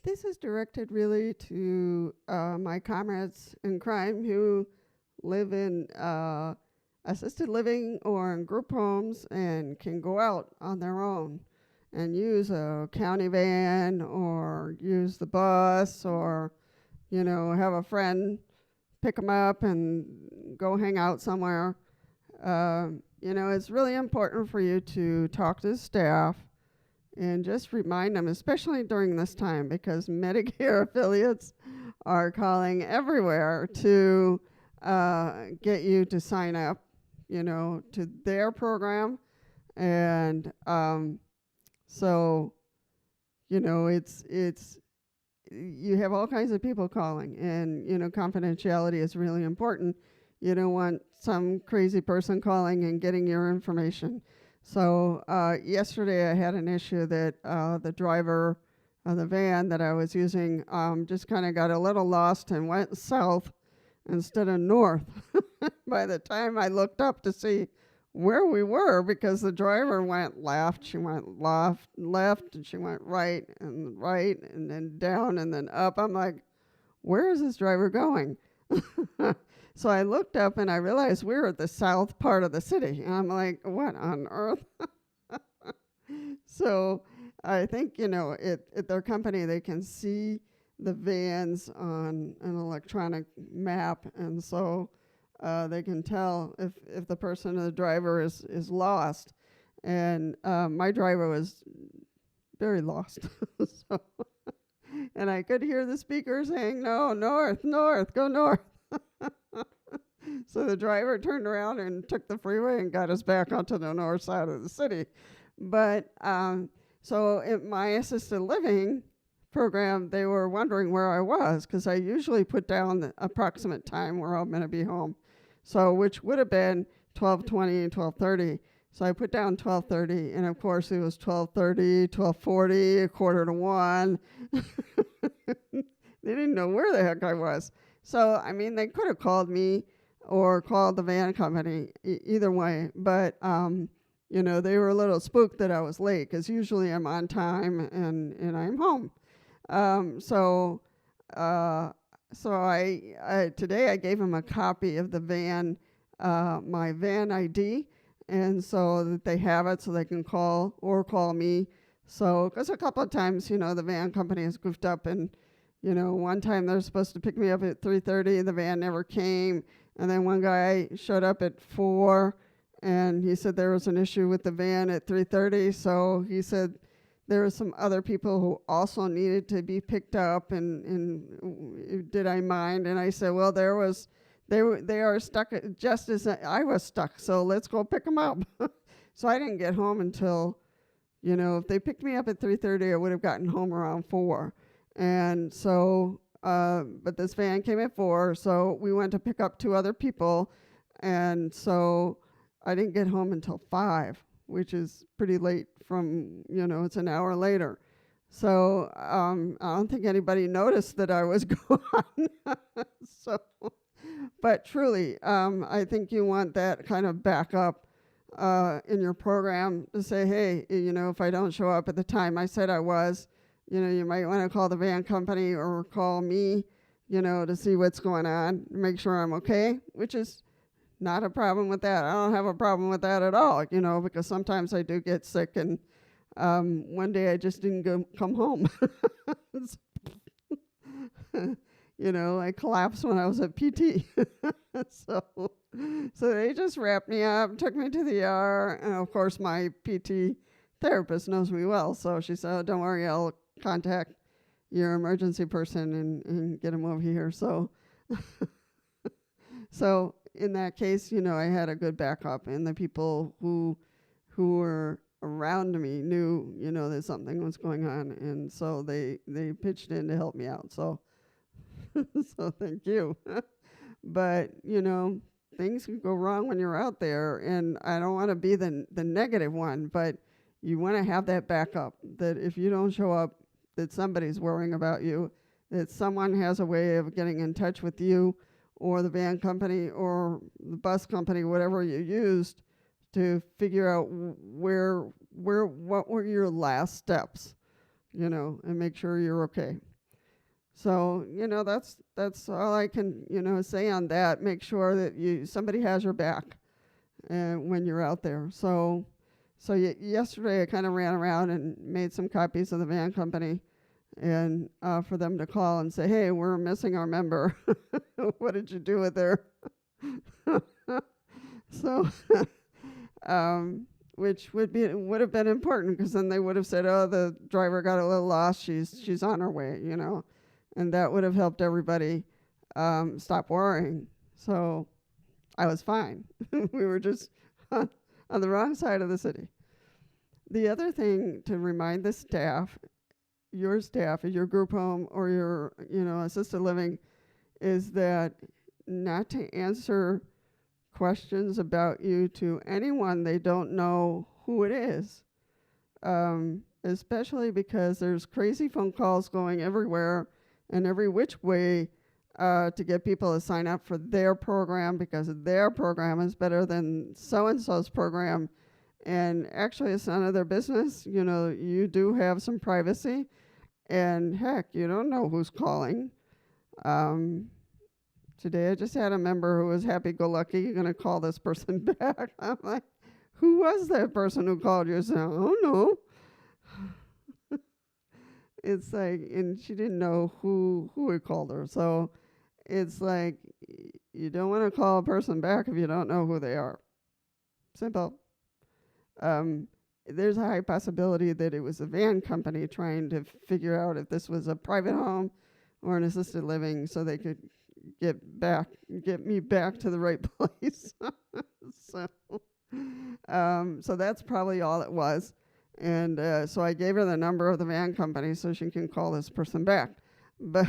This is directed really to my comrades in crime who live in assisted living or in group homes and can go out on their own and use a county van or use the bus or, have a friend pick them up and go hang out somewhere. It's really important for you to talk to the staff and just remind them, especially during this time, because Medicare affiliates are calling everywhere to get you to sign up, to their program. And so, it's you have all kinds of people calling, and confidentiality is really important. You don't want some crazy person calling and getting your information. So yesterday I had an issue that the driver of the van that I was using just kind of got a little lost and went south instead of north. By the time I looked up to see where we were, because the driver went left, she went left, and she went right, and then down, and then up. I'm like, where is this driver going? So I looked up and I realized we were at the south part of the city. And I'm like, what on earth? So I think, at their company, they can see the vans on an electronic map. And so they can tell if the person or the driver is lost. And my driver was very lost. And I could hear the speaker saying, no, north, go north. So the driver turned around and took the freeway and got us back onto the north side of the city. But so in my assisted living program, they were wondering where I was, because I usually put down the approximate time where I'm going to be home. So which would have been 12:20 and 12:30. So I put down 12:30, and of course it was 12:30, 12:40, 1:45. They didn't know where the heck I was. So, they could have called me or called the van company, either way. But, they were a little spooked that I was late, because usually I'm on time and I'm home. So today I gave them a copy of the van, my van ID, and so that they have it so they can call me. So, because a couple of times, the van company has goofed up, and one time they're supposed to pick me up at 3:30, the van never came. And then one guy showed up at 4, and he said there was an issue with the van at 3:30. So he said there were some other people who also needed to be picked up, and did I mind? And I said, well, they are stuck just as I was stuck. So let's go pick them up. So I didn't get home until, if they picked me up at 3:30, I would have gotten home around 4. And so, but this van came at 4, so we went to pick up 2 other people, and so I didn't get home until 5, which is pretty late from, it's an hour later. So I don't think anybody noticed that I was gone. So, but truly, I think you want that kind of backup in your program to say, hey, if I don't show up at the time I said I was, you might want to call the van company or call me, to see what's going on, make sure I'm okay, which is not a problem with that. I don't have a problem with that at all, because sometimes I do get sick, and one day I just didn't come home. I collapsed when I was at PT. So they just wrapped me up, took me to the ER, and of course my PT therapist knows me well, so she said, oh, don't worry, I'll contact your emergency person and get him over here. So so in that case, I had a good backup, and the people who were around me knew, that something was going on, and so they pitched in to help me out. So so thank you. But, things can go wrong when you're out there, and I don't want to be the negative one, but you want to have that backup, that if you don't show up, that somebody's worrying about you, that someone has a way of getting in touch with you or the van company or the bus company, whatever you used, to figure out what were your last steps, and make sure you're okay. So, that's all I can, say on that. Make sure that somebody has your back when you're out there. So yesterday I kind of ran around and made some copies of the van company, and for them to call and say, "Hey, we're missing our member. What did you do with her?" So, which would have been important, because then they would have said, "Oh, the driver got a little lost. She's on her way," and that would have helped everybody stop worrying. So I was fine. We were just on the wrong side of the city. The other thing to remind the staff, at your group home or your, assisted living, is that not to answer questions about you to anyone they don't know who it is. Especially because there's crazy phone calls going everywhere and every which way to get people to sign up for their program, because their program is better than so-and-so's program. And actually, it's none of their business. You do have some privacy. And heck, you don't know who's calling. Today I just had a member who was happy-go-lucky, going to call this person back. I'm like, who was that person who called you? I said, I don't know. It's like, and she didn't know who had called her. So it's like, you don't want to call a person back if you don't know who they are. Simple. There's a high possibility that it was a van company trying to figure out if this was a private home or an assisted living, so they could get me back to the right place. So that's probably all it was. And so I gave her the number of the van company so she can call this person back. But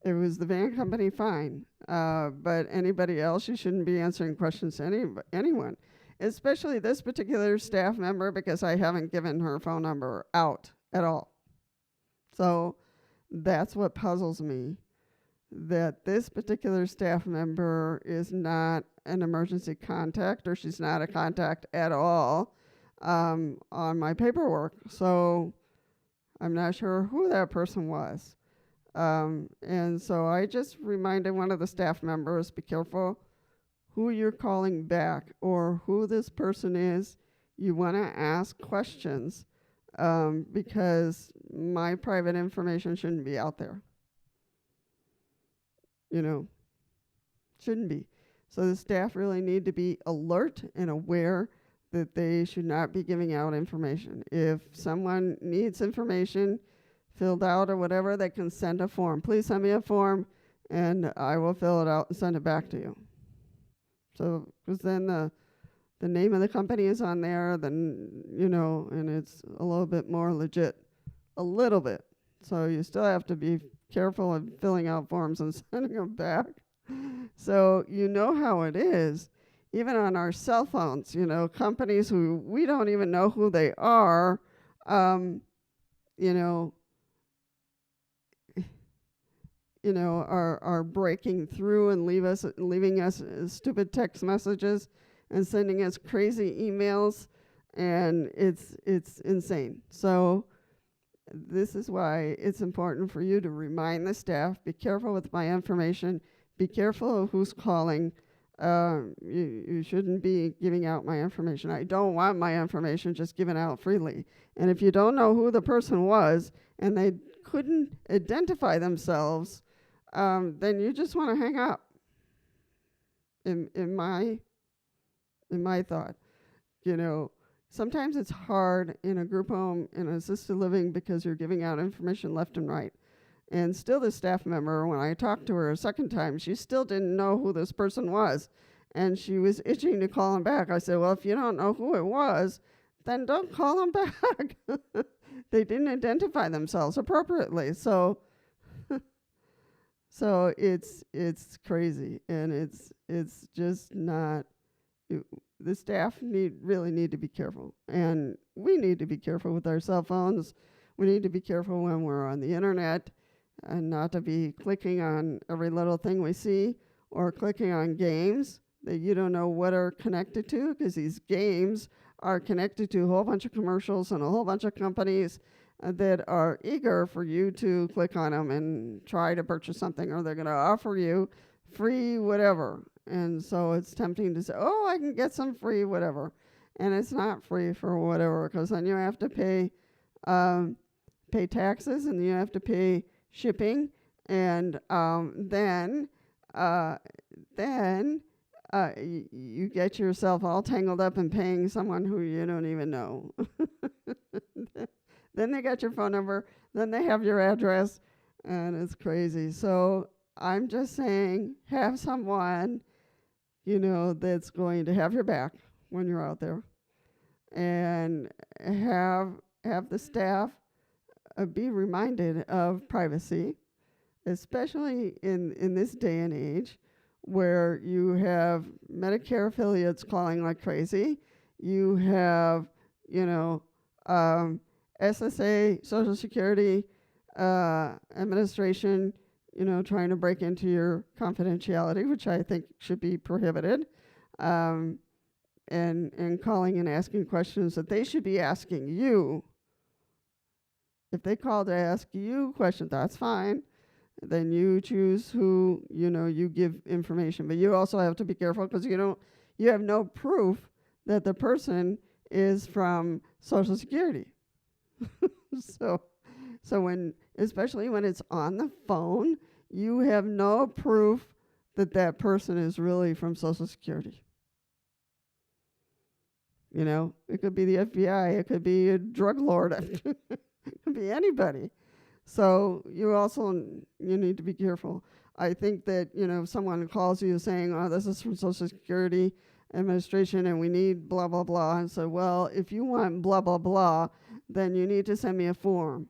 it was the van company, fine. But anybody else, you shouldn't be answering questions to anyone, especially this particular staff member, because I haven't given her phone number out at all. So that's what puzzles me, that this particular staff member is not an emergency contact, or she's not a contact at all on my paperwork. So I'm not sure who that person was. And so I just reminded one of the staff members, be careful who you're calling back or who this person is. You want to ask questions, because my private information shouldn't be out there. Shouldn't be. So the staff really need to be alert and aware that they should not be giving out information. If someone needs information filled out or whatever, they can send a form. Please send me a form, and I will fill it out and send it back to you. So, because then the name of the company is on there, then, and it's a little bit more legit. A little bit. So you still have to be careful of filling out forms and sending them back. So how it is. Even on our cell phones, companies who we don't even know who they are, are breaking through and leaving us stupid text messages and sending us crazy emails, and it's insane. So this is why it's important for you to remind the staff, be careful with my information, be careful of who's calling. You shouldn't be giving out my information. I don't want my information just given out freely. And if you don't know who the person was and they couldn't identify themselves, then you just want to hang up. In my thought, sometimes it's hard in a group home, in assisted living, because you're giving out information left and right. And still, the staff member, when I talked to her a second time, she still didn't know who this person was. And she was itching to call him back. I said, well, if you don't know who it was, then don't call them back. They didn't identify themselves appropriately. So it's crazy, and it's just not. The staff really need to be careful, and we need to be careful with our cell phones. We need to be careful when we're on the internet, and not to be clicking on every little thing we see, or clicking on games that you don't know what are connected to, because these games are connected to a whole bunch of commercials and a whole bunch of companies that are eager for you to click on them and try to purchase something, or they're going to offer you free whatever. And so it's tempting to say, oh, I can get some free whatever. And it's not free for whatever, because then you have to pay taxes, and you have to pay shipping, and then you get yourself all tangled up in paying someone who you don't even know. Then they got your phone number, then they have your address, and it's crazy. So I'm just saying, have someone, that's going to have your back when you're out there, and have the staff be reminded of privacy, especially in this day and age where you have Medicare affiliates calling like crazy. You have, SSA, Social Security Administration, trying to break into your confidentiality, which I think should be prohibited, and calling and asking questions that they should be asking you. If they call to ask you questions, that's fine. Then you choose who, you give information. But you also have to be careful, because you have no proof that the person is from Social Security. So especially when it's on the phone, you have no proof that that person is really from Social Security. It could be the FBI, it could be a drug lord, it could be anybody. So you need to be careful. I think that, if someone calls you saying, oh, this is from Social Security Administration and we need blah, blah, blah, and so, well, if you want blah, blah, blah, then you need to send me a form,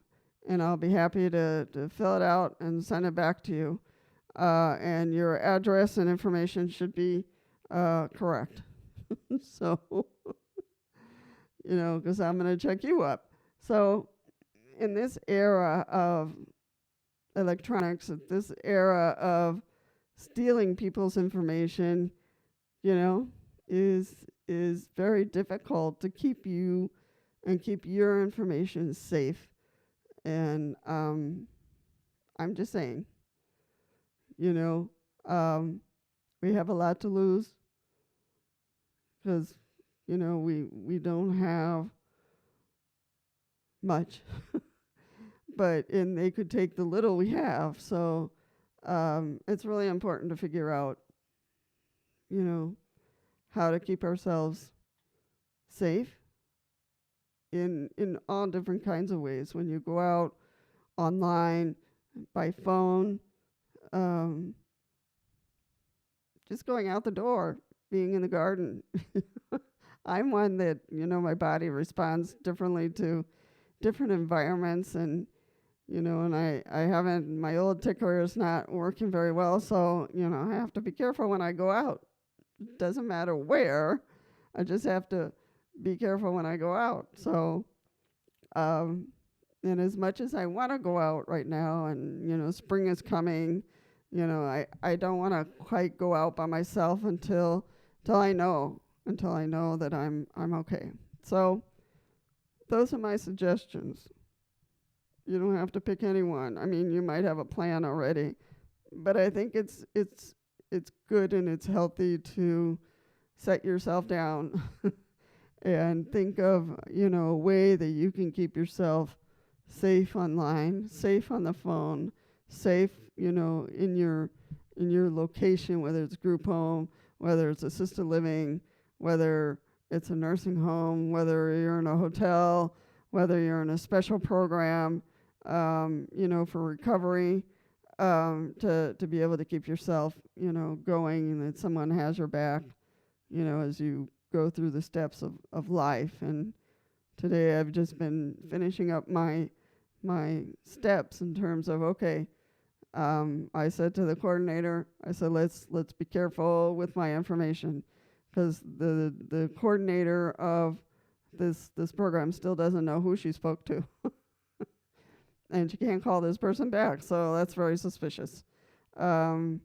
and I'll be happy to fill it out and send it back to you. And your address and information should be correct. So, because I'm going to check you up. So in this era of electronics, this era of stealing people's information, is very difficult to keep you and keep your information safe. And I'm just saying, we have a lot to lose, because, we don't have much. And they could take the little we have. So it's really important to figure out, how to keep ourselves safe in all different kinds of ways. When you go out online, by phone, just going out the door, being in the garden. I'm one that, my body responds differently to different environments, and and I haven't, my old tickler is not working very well, so I have to be careful when I go out. It doesn't matter where, I just have to be careful when I go out. So and as much as I want to go out right now, and spring is coming, I don't want to quite go out by myself until I know that I'm okay. So those are my suggestions. You don't have to pick anyone. I mean, you might have a plan already, but I think it's good and it's healthy to set yourself down and think of, a way that you can keep yourself safe online, safe on the phone, safe, in your location, whether it's group home, whether it's assisted living, whether it's a nursing home, whether you're in a hotel, whether you're in a special program, for recovery, to be able to keep yourself, going, and that someone has your back, as you go through the steps of life. And today I've just been finishing up my steps in terms of, okay, I said to the coordinator, I said, let's be careful with my information, because the coordinator of this program still doesn't know who she spoke to. And she can't call this person back, so that's very suspicious. And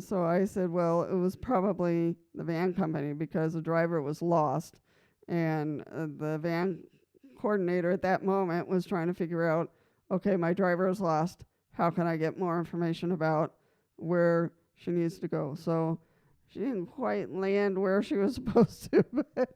so I said, well, it was probably the van company, because the driver was lost, And the van coordinator at that moment was trying to figure out, okay, my driver is lost. How can I get more information about where she needs to go? So she didn't quite land where she was supposed to, but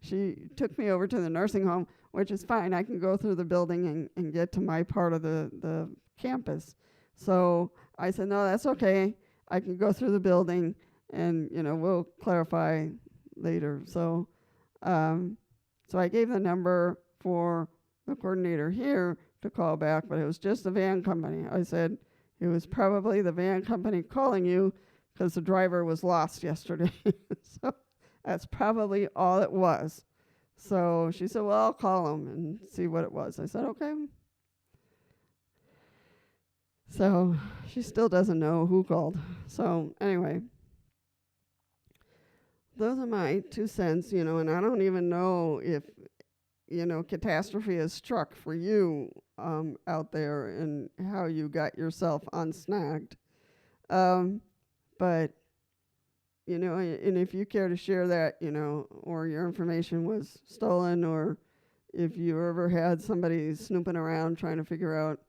she took me over to the nursing home, which is fine. I can go through the building and get to my part of the campus. So I said, no, that's okay. I can go through the building, and we'll clarify later. So I gave the number for the coordinator here to call back, but it was just the van company. I said it was probably the van company calling you because the driver was lost yesterday. So that's probably all it was. So she said, well, I'll call him and see what it was. I said, okay. So she still doesn't know who called. So anyway, those are my 2 cents, and I don't even know if, catastrophe has struck for you out there and how you got yourself unsnagged. But, and if you care to share that, or your information was stolen, or if you ever had somebody snooping around trying to figure out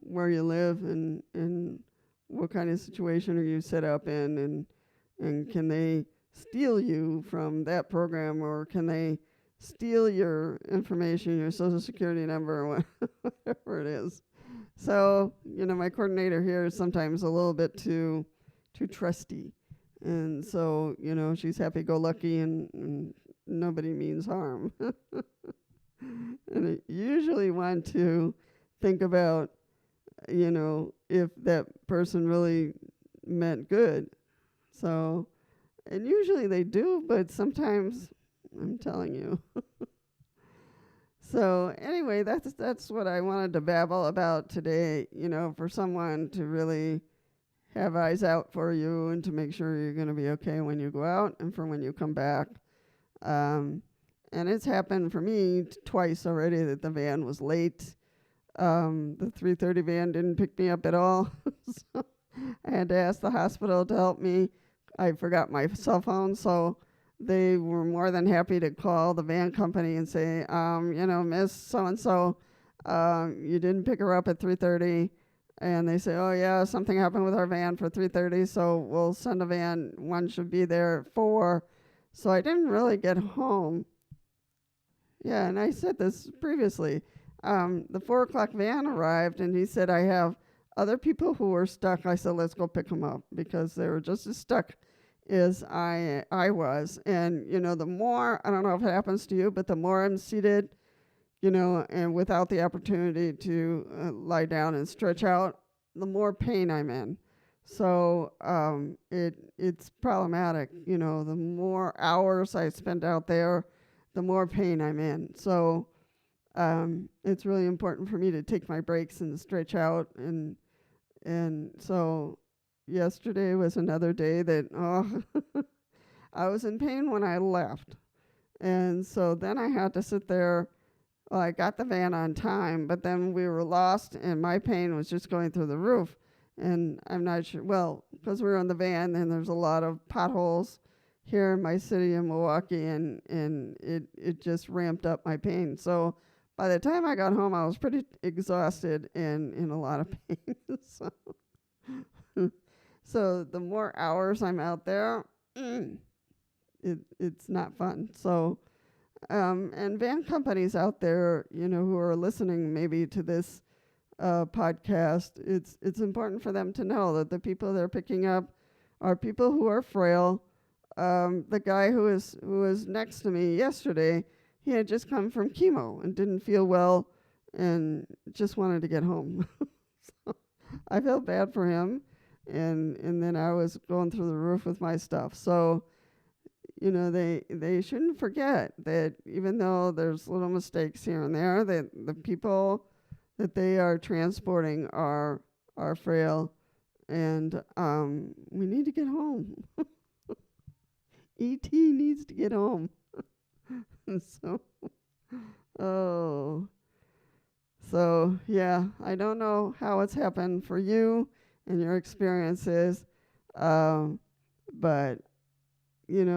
where you live and what kind of situation are you set up in, and can they steal you from that program, or can they steal your information, your social security number, or whatever it is. So, my coordinator here is sometimes a little bit too trusty. And so, she's happy-go-lucky and nobody means harm. And I usually want to think about, if that person really meant good. So, and usually they do, but sometimes, I'm telling you. So anyway, that's what I wanted to babble about today, for someone to really have eyes out for you and to make sure you're going to be okay when you go out and for when you come back. And it's happened for me twice already that the van was late. The 3:30 van didn't pick me up at all. So I had to ask the hospital to help me. I forgot my cell phone, so they were more than happy to call the van company and say, Miss so-and-so, you didn't pick her up at 3:30. And they say, oh, yeah, something happened with our van for 3:30, so we'll send a van. One should be there at 4. So I didn't really get home. Yeah, and I said this previously. The 4 o'clock van arrived, and he said, I have other people who were stuck. I said, let's go pick them up, because they were just as stuck as I was. And, the more, I don't know if it happens to you, but the more I'm seated, and without the opportunity to lie down and stretch out, the more pain I'm in. So it's problematic. The more hours I spend out there, the more pain I'm in. So it's really important for me to take my breaks and stretch out. And so yesterday was another day that, I was in pain when I left. And so then I had to sit there. Well, I got the van on time, but then we were lost, and my pain was just going through the roof. And I'm not sure, well, because we were in the van, and there's a lot of potholes here in my city in Milwaukee, and it just ramped up my pain. So by the time I got home, I was pretty exhausted and in a lot of pain. So the more hours I'm out there, it's not fun. So, and van companies out there, who are listening maybe to this podcast, it's important for them to know that the people they're picking up are people who are frail. The guy who was next to me yesterday, he had just come from chemo and didn't feel well and just wanted to get home. So I felt bad for him, and then I was going through the roof with my stuff. So, they shouldn't forget that even though there's little mistakes here and there, that the people that they are transporting are frail, and we need to get home. E.T. needs to get home. So yeah, I don't know how it's happened for you and your experiences, but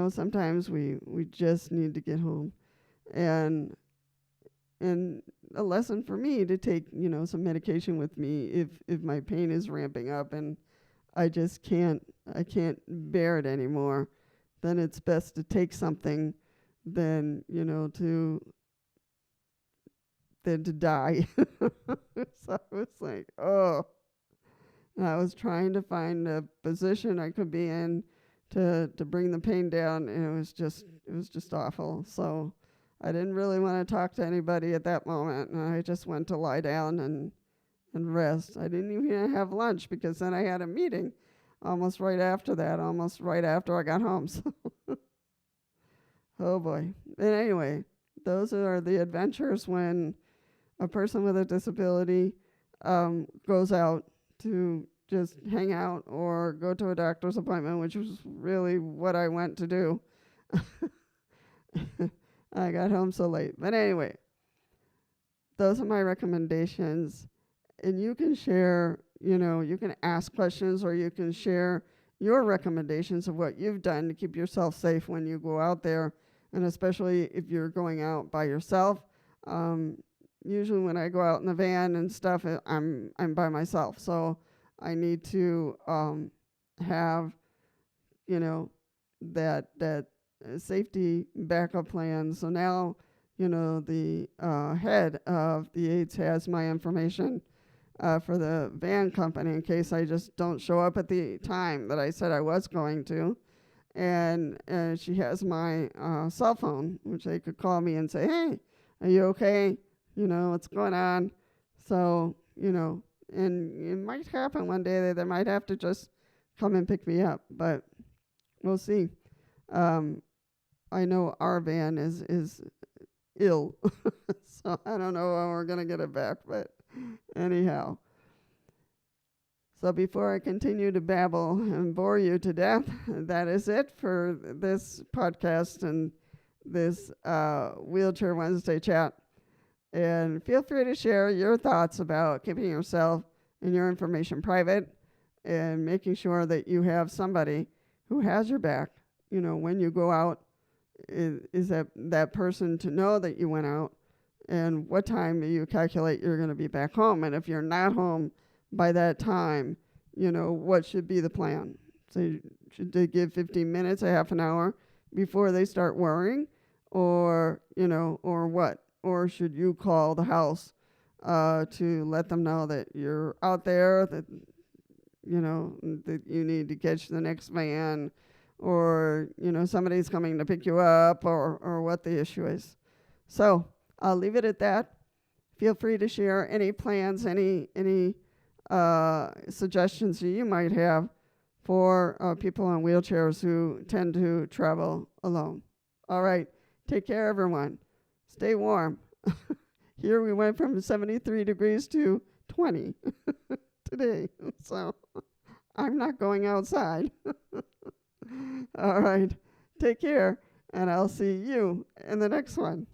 sometimes we just need to get home. And a lesson for me to take, some medication with me if my pain is ramping up and I can't bear it anymore, then it's best to take something than, to die. So it's like, oh, I was trying to find a position I could be in to bring the pain down, and it was just awful. So I didn't really want to talk to anybody at that moment, and I just went to lie down and rest. I didn't even have lunch because then I had a meeting almost right after I got home. So oh boy. And anyway, those are the adventures when a person with a disability goes out to just hang out or go to a doctor's appointment, which was really what I went to do. I got home so late. But anyway, those are my recommendations. And you can share, you can ask questions or you can share your recommendations of what you've done to keep yourself safe when you go out there. And especially if you're going out by yourself. Usually when I go out in the van and stuff, I'm by myself. So I need to have, that safety backup plan. So now, the head of the AIDS has my information for the van company in case I just don't show up at the time that I said I was going to. And she has my cell phone, which they could call me and say, hey, are you okay? What's going on? So, and it might happen one day that they might have to just come and pick me up, but we'll see. I know our van is ill, so I don't know when we're going to get it back, but anyhow. So before I continue to babble and bore you to death, that is it for this podcast and this Wheelchair Wednesday chat. And feel free to share your thoughts about keeping yourself and your information private and making sure that you have somebody who has your back. When you go out, is that person to know that you went out, and what time do you calculate you're going to be back home? And if you're not home by that time, what should be the plan? So should they give 15 minutes, a half an hour before they start worrying, or what? Or should you call the house to let them know that you're out there, that that you need to catch the next van, or somebody's coming to pick you up, or what the issue is. So I'll leave it at that. Feel free to share any plans, any suggestions that you might have for people in wheelchairs who tend to travel alone. All right. Take care, everyone. Stay warm. Here we went from 73 degrees to 20 today. So I'm not going outside. All right. Take care, and I'll see you in the next one.